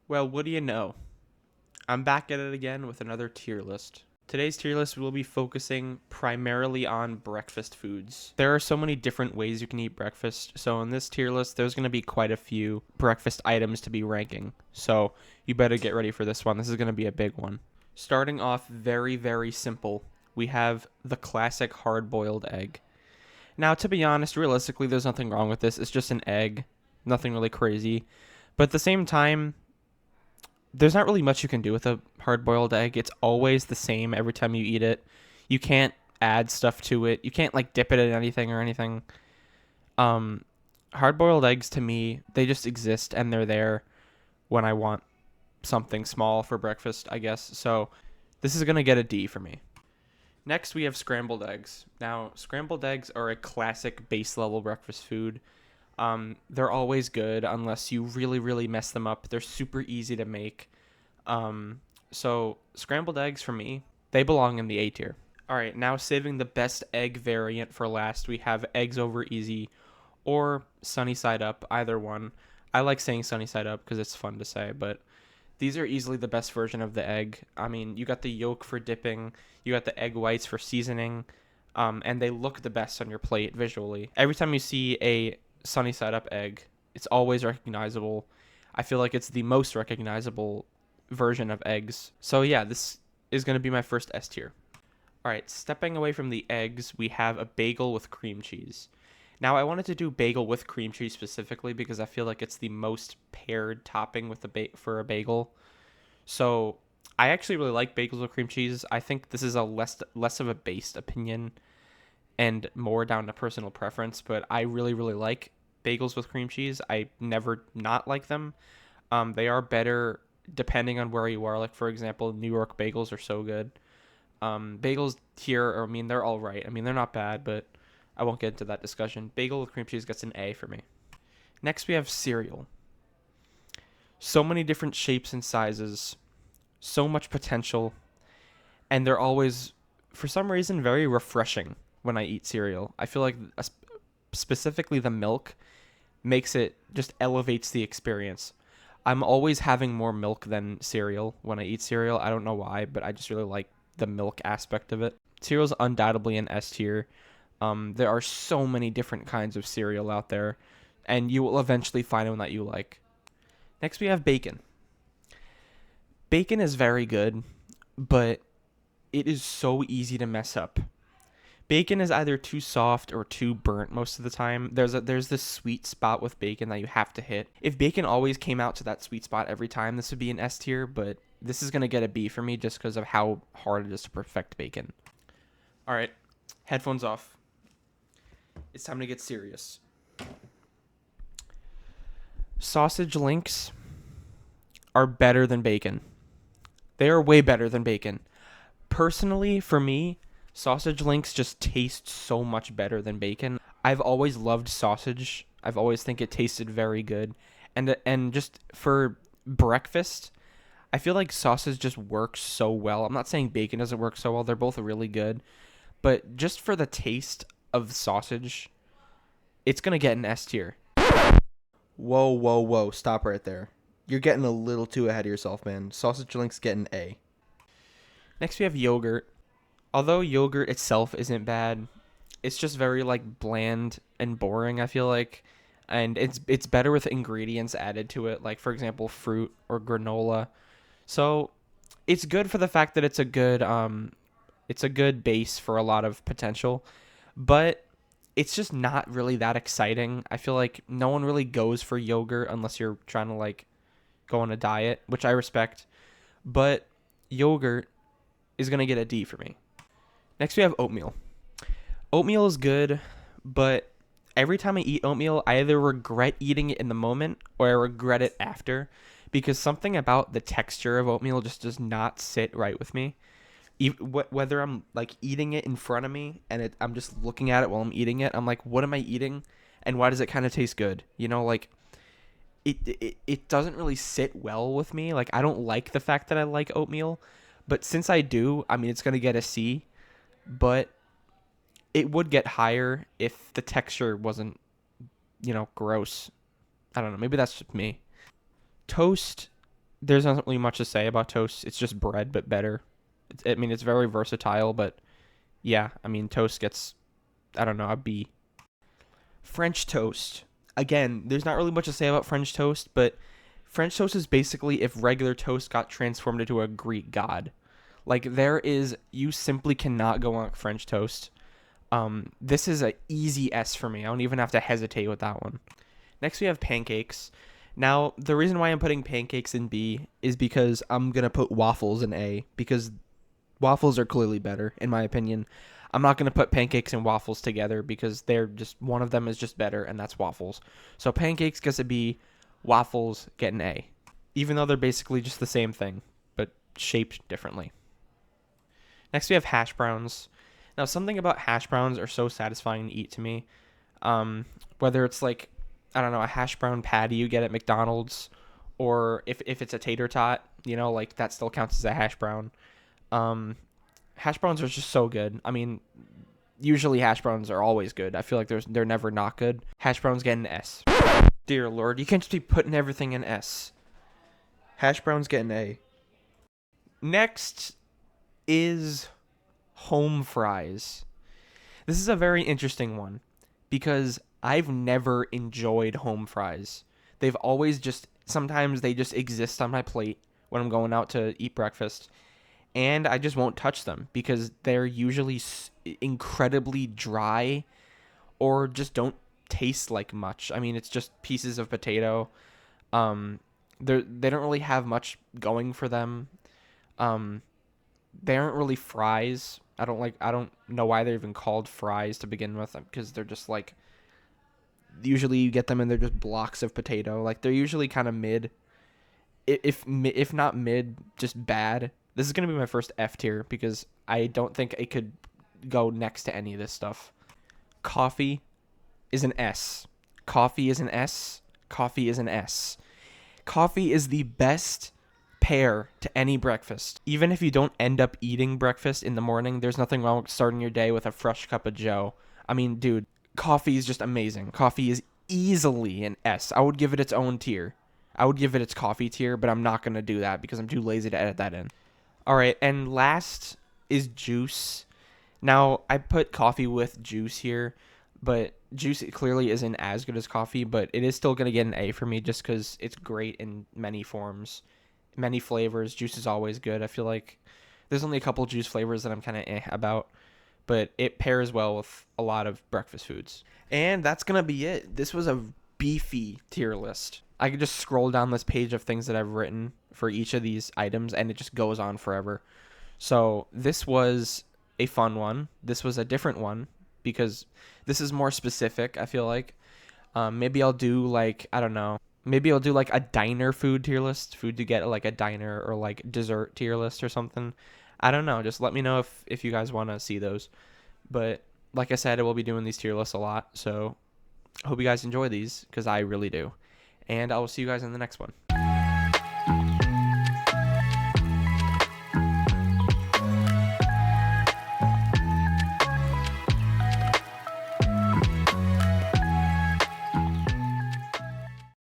Well, what do you know? I'm back at it again with another tier list. Today's tier list will be focusing primarily on breakfast foods. There are so many different ways you can eat breakfast, so in this tier list, there's going to be quite a few breakfast items to be ranking. So you better get ready for this one. This is going to be a big one. Starting off very, very simple, we have the classic hard boiled egg. Now, to be honest, realistically, there's nothing wrong with this. It's just an egg, nothing really crazy. But at the same time, there's not really much you can do with a hard boiled egg. It's always the same every time you eat it. You can't add stuff to it. You can't like dip it in anything or anything. Um Hard boiled eggs to me, they just exist and they're there when I want something small for breakfast, I guess. So this is going to get a D for me. Next, we have scrambled eggs. Now, scrambled eggs are a classic base level breakfast food. They're always good unless you really, really mess them up. They're super easy to make. So scrambled eggs for me, they belong in the A tier. All right, now saving the best egg variant for last, we have eggs over easy or sunny side up, either one. I like saying sunny side up because it's fun to say, but these are easily the best version of the egg. I mean, you got the yolk for dipping, you got the egg whites for seasoning, and they look the best on your plate visually. Every time you see a sunny side up egg, it's always recognizable. I feel like it's the most recognizable version of eggs. So yeah, this is going to be my first S tier. All right, stepping away from the eggs, we have a bagel with cream cheese. Now, I wanted to do bagel with cream cheese specifically because I feel like it's the most paired topping with for a bagel. So, I actually really like bagels with cream cheese. I think this is a less of a based opinion and more down to personal preference, but I really really like bagels with cream cheese. I never not like them. They are better depending on where you are. Like for example, New York bagels are so good. Bagels here, I mean, they're all right. I mean, they're not bad, but I won't get into that discussion. Bagel with cream cheese gets an A for me. Next, we have cereal. So many different shapes and sizes, so much potential, and they're always, for some reason, very refreshing when I eat cereal. I feel like specifically the milk makes it just elevates the experience. I'm always having more milk than cereal when I eat cereal. I don't know why, but I just really like the milk aspect of it. Cereal's undoubtedly an S tier. There are so many different kinds of cereal out there, and you will eventually find one that you like. Next, we have bacon. Bacon is very good, but it is so easy to mess up. Bacon is either too soft or too burnt most of the time. There's this sweet spot with bacon that you have to hit. If bacon always came out to that sweet spot every time, this would be an S tier, but this is going to get a B for me just because of how hard it is to perfect bacon. All right, headphones off. It's time to get serious. Sausage links are better than bacon. They are way better than bacon. Personally, for me, sausage links just taste so much better than bacon. I've always loved sausage. I've always think it tasted very good. And just for breakfast, I feel like sausage just works so well. I'm not saying bacon doesn't work so well. They're both really good. But just for the taste of sausage, it's going to get an S tier. Whoa, whoa, whoa. Stop right there. You're getting a little too ahead of yourself, man. Sausage links get an A. Next, we have yogurt. Although yogurt itself isn't bad, it's just very like bland and boring, I feel like. And it's better with ingredients added to it, like for example, fruit or granola. So, it's good for the fact that it's a good base for a lot of potential, but it's just not really that exciting. I feel like no one really goes for yogurt unless you're trying to like go on a diet, which I respect. But yogurt is going to get a D for me. Next, we have oatmeal. Oatmeal is good, but every time I eat oatmeal, I either regret eating it in the moment or I regret it after because something about the texture of oatmeal just does not sit right with me. Whether I'm like eating it in front of me and I'm just looking at it while I'm eating it, I'm like, what am I eating? And why does it kind of taste good? You know, like it doesn't really sit well with me. Like I don't like the fact that I like oatmeal, but since I do, I mean, it's going to get a C, but it would get higher if the texture wasn't, gross. I don't know. Maybe that's just me. Toast There's not really much to say about toast. It's just bread, but better. I mean, it's very versatile, but yeah, I mean, toast gets, I don't know, a B. French toast. Again, there's not really much to say about French toast, but French toast is basically if regular toast got transformed into a Greek god. Like, you simply cannot go on French toast. This is an easy S for me. I don't even have to hesitate with that one. Next, we have pancakes. Now, the reason why I'm putting pancakes in B is because I'm going to put waffles in A, because waffles are clearly better, in my opinion. I'm not going to put pancakes and waffles together because they're just, one of them is just better, and that's waffles. So pancakes gets a B, waffles get an A, even though they're basically just the same thing, but shaped differently. Next, we have hash browns. Now, something about hash browns are so satisfying to eat to me. Whether it's like, I don't know, a hash brown patty you get at McDonald's, or if it's a tater tot, like that still counts as a hash brown. Hash browns are just so good. I mean, usually hash browns are always good. I feel like they're never not good. Hash browns get an S. Dear Lord, you can't just be putting everything in S. Hash browns get an A. Next is home fries. This is a very interesting one because I've never enjoyed home fries. They've always sometimes they just exist on my plate when I'm going out to eat breakfast, and I just won't touch them because they're usually incredibly dry or just don't taste like much. I mean, it's just pieces of potato. They don't really have much going for them. They aren't really fries. I don't know why they're even called fries to begin with, because they're just like, usually you get them and they're just blocks of potato. Like, they're usually kind of mid, if not mid, just bad. This is going to be my first F tier because I don't think it could go next to any of this stuff. Coffee is an S. Coffee is an S. Coffee is an S. Coffee is the best pair to any breakfast. Even if you don't end up eating breakfast in the morning, there's nothing wrong with starting your day with a fresh cup of joe. I mean, dude, coffee is just amazing. Coffee is easily an S. I would give it its own tier. I would give it its coffee tier, but I'm not going to do that because I'm too lazy to edit that in. All right, and last is juice. Now, I put coffee with juice here, but juice clearly isn't as good as coffee, but it is still going to get an A for me just because it's great in many forms, many flavors. Juice is always good. I feel like there's only a couple juice flavors that I'm kind of about, but it pairs well with a lot of breakfast foods. And that's going to be it. This was a beefy tier list. I could just scroll down this page of things that I've written for each of these items, and it just goes on forever. So this was a fun one. This was a different one because this is more specific, I feel like. Maybe I'll do like, I don't know. Maybe I'll do like a diner food tier list, food to get at like a diner, or like dessert tier list or something. I don't know. Just let me know if you guys want to see those. But like I said, I will be doing these tier lists a lot. So I hope you guys enjoy these because I really do. And I will see you guys in the next one.